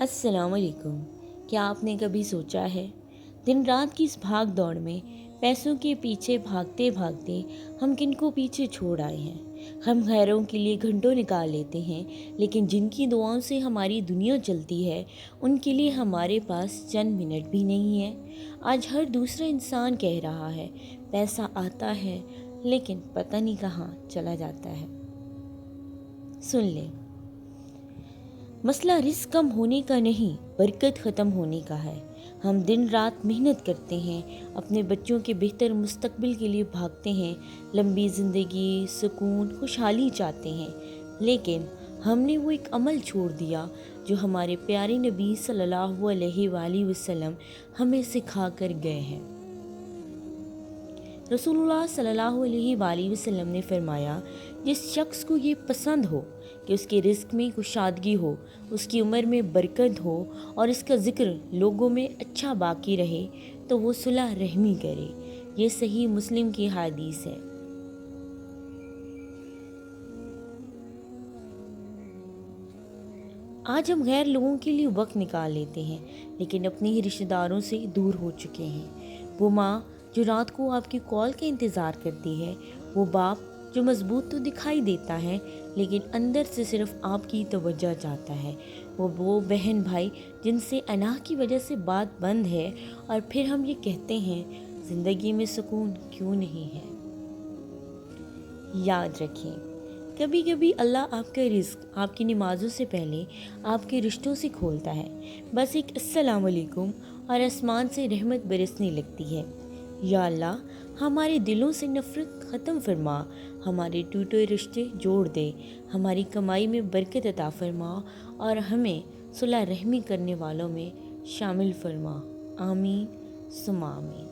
السلام علیکم۔ کیا آپ نے کبھی سوچا ہے دن رات کی اس بھاگ دوڑ میں پیسوں کے پیچھے بھاگتے بھاگتے ہم کن کو پیچھے چھوڑ آئے ہیں؟ ہم غیروں کے لیے گھنٹوں نکال لیتے ہیں، لیکن جن کی دعاؤں سے ہماری دنیا چلتی ہے ان کے لیے ہمارے پاس چند منٹ بھی نہیں ہے۔ آج ہر دوسرا انسان کہہ رہا ہے پیسہ آتا ہے لیکن پتہ نہیں کہاں چلا جاتا ہے۔ سن لیں، مسئلہ رزق کم ہونے کا نہیں، برکت ختم ہونے کا ہے۔ ہم دن رات محنت کرتے ہیں، اپنے بچوں کے بہتر مستقبل کے لیے بھاگتے ہیں، لمبی زندگی، سکون، خوشحالی چاہتے ہیں، لیکن ہم نے وہ ایک عمل چھوڑ دیا جو ہمارے پیارے نبی صلی اللہ علیہ وآلہ وسلم ہمیں سکھا کر گئے ہیں۔ رسول اللہ صلی اللہ علیہ وآلہ وسلم نے فرمایا، جس شخص کو یہ پسند ہو کہ اس کے رزق میں کشادگی ہو، اس کی عمر میں برکت ہو اور اس کا ذکر لوگوں میں اچھا باقی رہے تو وہ صلہ رحمی کرے۔ یہ صحیح مسلم کی حدیث ہے۔ آج ہم غیر لوگوں کے لیے وقت نکال لیتے ہیں لیکن اپنے ہی رشتہ داروں سے دور ہو چکے ہیں۔ وہ ماں جو رات کو آپ کی کال کا انتظار کرتی ہے، وہ باپ جو مضبوط تو دکھائی دیتا ہے لیکن اندر سے صرف آپ کی توجہ چاہتا ہے، وہ بہن بھائی جن سے انا کی وجہ سے بات بند ہے، اور پھر ہم یہ کہتے ہیں زندگی میں سکون کیوں نہیں ہے۔ یاد رکھیں، کبھی کبھی اللہ آپ کا رزق آپ کی نمازوں سے پہلے آپ کے رشتوں سے کھولتا ہے۔ بس ایک السلام علیکم اور آسمان سے رحمت برسنے لگتی ہے۔ یا اللہ، ہمارے دلوں سے نفرت ختم فرما، ہمارے ٹوٹے رشتے جوڑ دے، ہماری کمائی میں برکت عطا فرما اور ہمیں صلہ رحمی کرنے والوں میں شامل فرما۔ آمین ثم آمین۔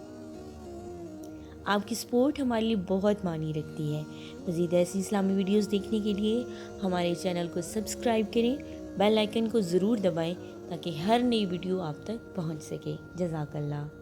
آپ کی سپورٹ ہمارے لیے بہت معنی رکھتی ہے۔ مزید ایسی اسلامی ویڈیوز دیکھنے کے لیے ہمارے چینل کو سبسکرائب کریں، بیل آئیکن کو ضرور دبائیں تاکہ ہر نئی ویڈیو آپ تک پہنچ سکے۔ جزاک اللہ۔